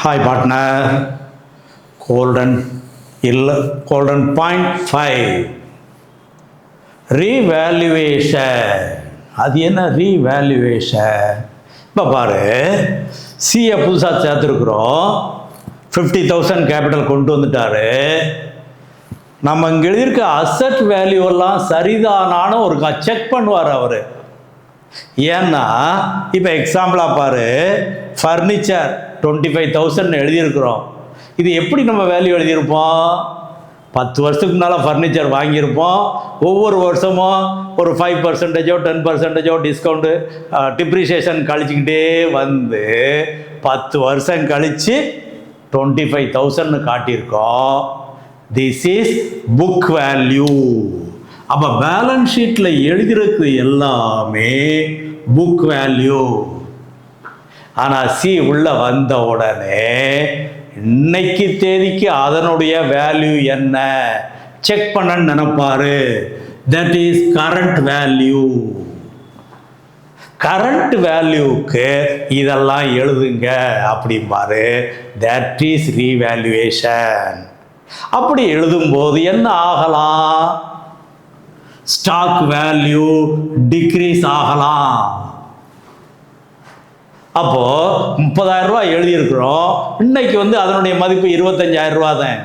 Hi partner, golden 0.5 revaluation. அது என்ன revaluation? இப்போ பாரு, சிஏ புதுசாக சேர்த்துருக்குறோம், 50,000 கேபிட்டல் கொண்டு வந்துட்டாரு. நம்ம இங்கே எழுதியிருக்க அசட் வேல்யூ எல்லாம் சரிதானான்னு ஒரு செக் பண்ணுவார் அவர். ஏன்னா இப்போ எக்ஸாம்பிளாக பாரு, ஃபர்னிச்சர் 25,000 எழுதியிருக்கிறோம். இது எப்படி நம்ம வேல்யூ எழுதியிருப்போம்? 10 வருஷத்துக்கு முன்னால் ஃபர்னிச்சர் வாங்கியிருப்போம். ஒவ்வொரு வருஷமும் ஒரு 5%, 10% டிஸ்கவுண்ட்டு, டிப்ரிசியேஷன் கழிச்சிக்கிட்டே வந்து 10 வருஷம் கழித்து 25,000 காட்டியிருக்கோம். This is book value. அப்போ பேலன்ஸ் ஷீட்டில் எழுதிருக்கு எல்லாமே புக் வேல்யூ. ஆனால் சி உள்ள வந்த உடனே இன்னைக்கு தேதிக்கு அதனுடைய வேல்யூ என்ன செக் பண்ணன்னு நினைப்பாரு. That is current value. Current வேல்யூக்கு இதெல்லாம் எழுதுங்க அப்படிம்பாரு. That is revaluation. அப்படி எழுதும்போது என்ன ஆகலாம்? ஸ்டாக் வேல்யூ டிக்ரீஸ் ஆகலாம். அப்போ 30,000 ரூபாய் எழுதியிருக்கிறோம், இன்னைக்கு அதனுடைய மதிப்பு 25,000 ரூபா தான்.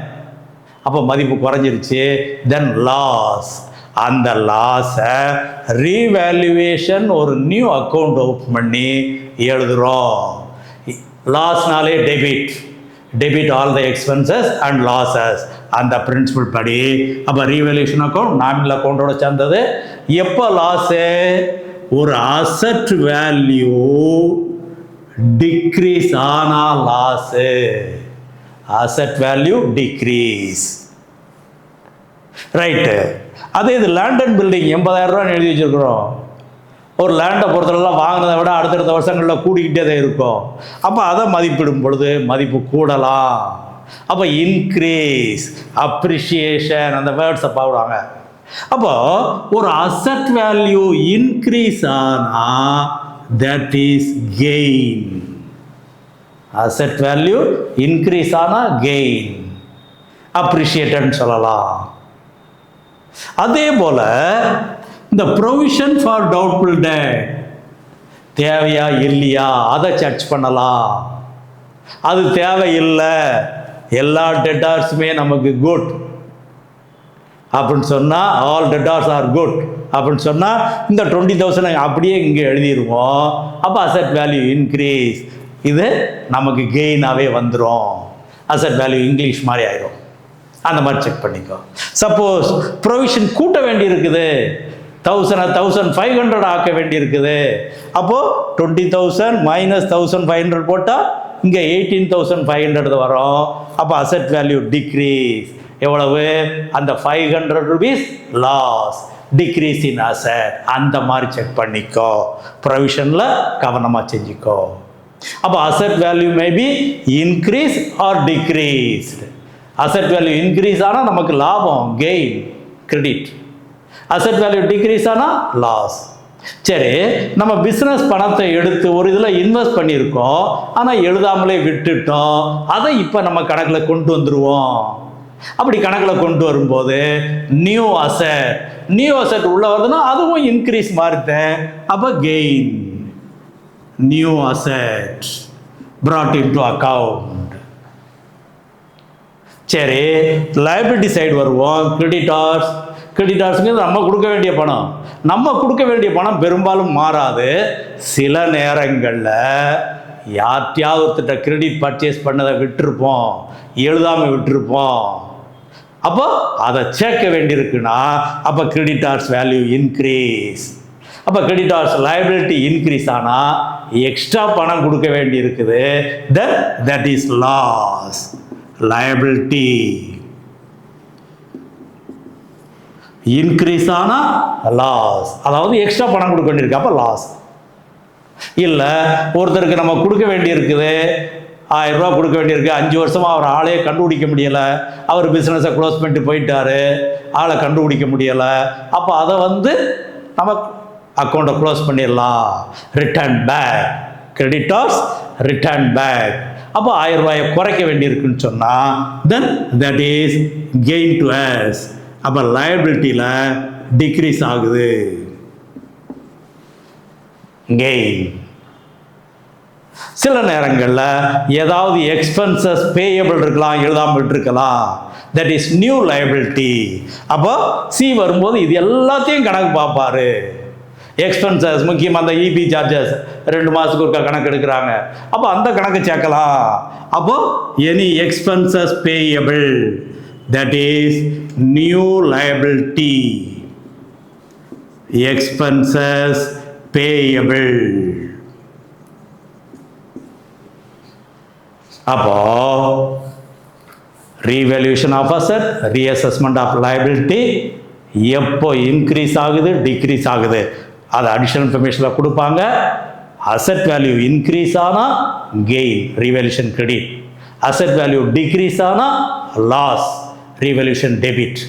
அப்போ மதிப்பு குறைஞ்சிருச்சு. Then loss. அந்த லாஸை ரீவேல்யூவேஷன் ஒரு நியூ அக்கௌண்ட் ஓப்பன் பண்ணி எழுதுகிறோம். லாஸ்னாலே debit all the expenses and losses. அந்த பிரின்சிபல் படி அப்போ ரீவேல்யூஷன் அக்கௌண்ட் நாமினல் அக்கௌண்டோட சேர்ந்தது. எப்போ லாஸு? ஒரு அசட் வேல்யூ டிக்ரீஸ் ஆனா loss. Asset value degrees. Right. அதே இது லேண்ட் அண்ட் பில்டிங் 80,000 ரூபான்னு எழுதி வச்சிருக்கிறோம். ஒரு லேண்டை பொறுத்தவரைலாம் வாங்கினதை விட அடுத்தடுத்த வருஷங்களில் கூடிக்கிட்டே தான் இருக்கும். அப்போ அதை மதிப்பிடும் பொழுது மதிப்பு கூடலாம். அப்போ இன்க்ரீஸ், அப்ரிஷியேஷன், அந்த வேர்ட்ஸை பாடுவாங்க. அப்போ ஒரு அசட் வேல்யூ இன்க்ரீஸ் ஆனால் that is gain. asset value increase ஆனா gain, appreciated சொல்லலாம். அதே போல இந்த provision for doubtful debt தேவையா இல்லையா அதை சர்ச் பண்ணலாம். அது தேவையில்லை, எல்லா டெட்டார்ஸுமே நமக்கு குட் அப்படின்னு சொன்னால், ஆல் டெட்டார்ஸ் ஆர் குட் அப்படின்னு சொன்னால் இந்த 20,000 அப்படியே இங்கே எழுதிடுவோம். அப்போ அசட் வேல்யூ இன்க்ரீஸ். இது நமக்கு கெயினாகவே வந்துடும். அசட் வேல்யூ இங்கிலீஷ் மாதிரி ஆயிரும். அந்த மாதிரி செக் பண்ணிக்கோ. சப்போஸ் ப்ரொவிஷன் கூட்ட வேண்டி இருக்குது, 1,500 ஆக்க வேண்டி இருக்குது, அப்போது 20,000 மைனஸ் 1,500 போட்டால் இங்கே 18,500 வரும். அப்போ அசட் வேல்யூ டிக்ரீஸ். எவ்வளவு? அந்த 500 rupees loss, decrease in asset. அந்த மாதிரி செக் பண்ணிக்கோ. ப்ரொவிஷனில் கவனமாக செஞ்சுக்கோ. அப்போ asset value maybe increase or decreased. Asset value increase ஆனால் நமக்கு லாபம், gain, credit. Asset value decrease ஆனால் லாஸ். சரி, நம்ம பிஸ்னஸ் பணத்தை எடுத்து ஒரு இதில் இன்வெஸ்ட் பண்ணியிருக்கோம், ஆனால் எழுதாமலே விட்டுட்டோம். அதை இப்போ நம்ம கணக்கில் கொண்டு வந்துடுவோம். அப்படி கணக்கில் கொண்டு வரும்போது நியூ அசட் உள்ள வருதுன்னா அதுவும் இன்க்ரீஸ் மாறுத்தேன். அப்போ gain, new asset brought into account. சரி, லைபிலிட்டி சைடு வருவோம். கிரெடிட்டார்ஸுங்க நம்ம கொடுக்க வேண்டிய பணம். நம்ம கொடுக்க வேண்டிய பணம் பெரும்பாலும் மாறாது. சில நேரங்களில் யார்கிட்டையாவது கிரெடிட் பர்ச்சேஸ் பண்ணதை விட்டுருப்போம், எழுதாமல் விட்டுருப்போம். அப்போ அதை சேர்க்க வேண்டியிருக்குன்னா அப்போ கிரெடிட்டார்ஸ் வேல்யூ இன்க்ரீஸ். அப்போ கிரெடிட்டார்ஸ் லைபிலிட்டி இன்க்ரீஸ் ஆனால் எக்ஸ்ட்ரா பணம் கொடுக்க வேண்டி இருக்குது. Then that is loss. Liability increase ஆனால் லாஸ், அதாவது எக்ஸ்ட்ரா பணம் கொடுக்க வேண்டியிருக்கு. அப்போ லாஸ். இல்லை, ஒருத்தருக்கு நம்ம கொடுக்க வேண்டியிருக்குது, 1000 ரூபா கொடுக்க வேண்டியிருக்கு, 5 வருஷமாக அவர் ஆளே கண்டுபிடிக்க முடியலை, அவர் பிஸ்னஸை க்ளோஸ் பண்ணிட்டு போயிட்டாரு, ஆளை கண்டுபிடிக்க முடியலை. அப்போ அதை நம்ம அக்கௌண்ட்டை க்ளோஸ் பண்ணிடலாம். Return back. Creditors return back. அப்போ 1000 ரூபாயை குறைக்க வேண்டியிருக்குன்னு சொன்னால் then that is gain to us. அப்போ லயபிலிட்டியில் டிக்ரீஸ் ஆகுது. கெயின். சில நேரங்களில் ஏதாவது எக்ஸ்பென்சஸ் பேயபிள் இருக்கலாம், எழுதாமல் இருக்கலாம். That is new liability. அப்போ சி வரும்போது இது எல்லாத்தையும் கணக்கு பார்ப்பாரு. எக்ஸ்பென்சஸ் முக்கியமாக அந்த இபி சார்ஜஸ் 2 மாதத்துக்கு ஒருக்கா கணக்கு எடுக்கிறாங்க. அப்போ அந்த கணக்கு சேர்க்கலாம். அப்போ any expenses payable that is new liability. Expenses payable. அப்போ revaluation of asset, reassessment of liability எப்போ இன்க்ரீஸ் ஆகுது, டிக்ரீஸ் ஆகுது, அது அடிஷனல் இன்ஃபர்மேஷனில் கொடுப்பாங்க. அசெட் வேல்யூ இன்க்ரீஸ் ஆனால் gain, revaluation credit. Asset value decrease ஆனால் loss, revaluation debit.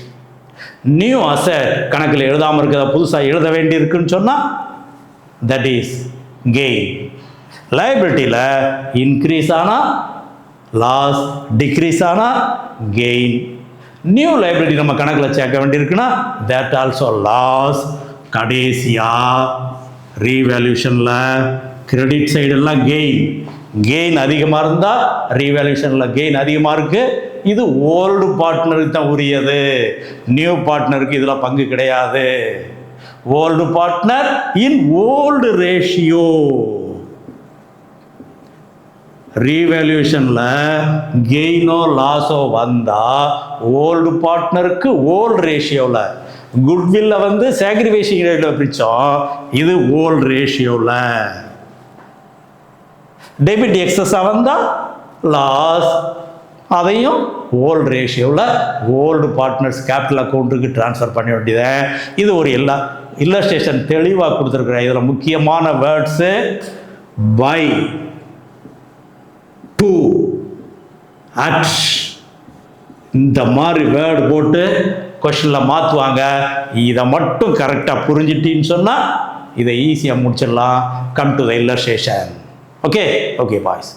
New asset கணக்கில் எழுதாமல் இருக்கிறத புதுசாக எழுத வேண்டியிருக்குன்னு சொன்னால் தட் இஸ் கெயின். லயபிலிட்டியில் இன்க்ரீஸ் ஆனால் லாஸ், டிக்ரீஸ் ஆனால் கெயின். நியூ லைபிலிட்டி நம்ம கணக்கில் சேர்க்க வேண்டியிருக்குன்னா தட் ஆல்சோ லாஸ். கடைசியா ரீவேல்யூஷனில் கிரெடிட் சைடெல்லாம் கெயின். கெயின் அதிகமாக இருந்தால் ரீவேல்யூஷனில் கெயின் அதிகமாக இருக்குது. இது ஓல்டு பார்ட்னருக்கு தான் உரியது, நியூ பார்ட்னருக்கு இதில் பங்கு கிடையாது. Old partner in old ratio. ரீவேல்யூஷனில் கெயினோ லாஸோ வந்தால் ஓல்டு பார்ட்னருக்கு ஓல்டு ரேஷியோவில், குட்வில்ல வந்து சாக்ரிஃபைசிங் ரேட்டில் பிரித்தோம், இது ஓல்டு ரேஷியோவில். டெபிட் எக்ஸஸாக வந்தால் லாஸ், அதையும் ஓல்டு ரேஷியோவில் ஓல்டு பார்ட்னர்ஸ் கேபிட்டல் அக்கௌண்ட்டுக்கு ட்ரான்ஸ்ஃபர் பண்ண வேண்டியது. இது ஒரு இல்லஸ்ட்ரேஷன் தெளிவாக கொடுத்துருக்குறேன். இதில் முக்கியமான வேர்ட்ஸு பை, டு, அட், இந்த மாதிரி வேர்டு போட்டு கொஸ்டினில் மாற்றுவாங்க. இதை மட்டும் கரெக்டாக புரிஞ்சிட்டின்னு சொன்னால் இதை ஈஸியாக முடிச்சிடலாம். Come to the illustration. Okay boys.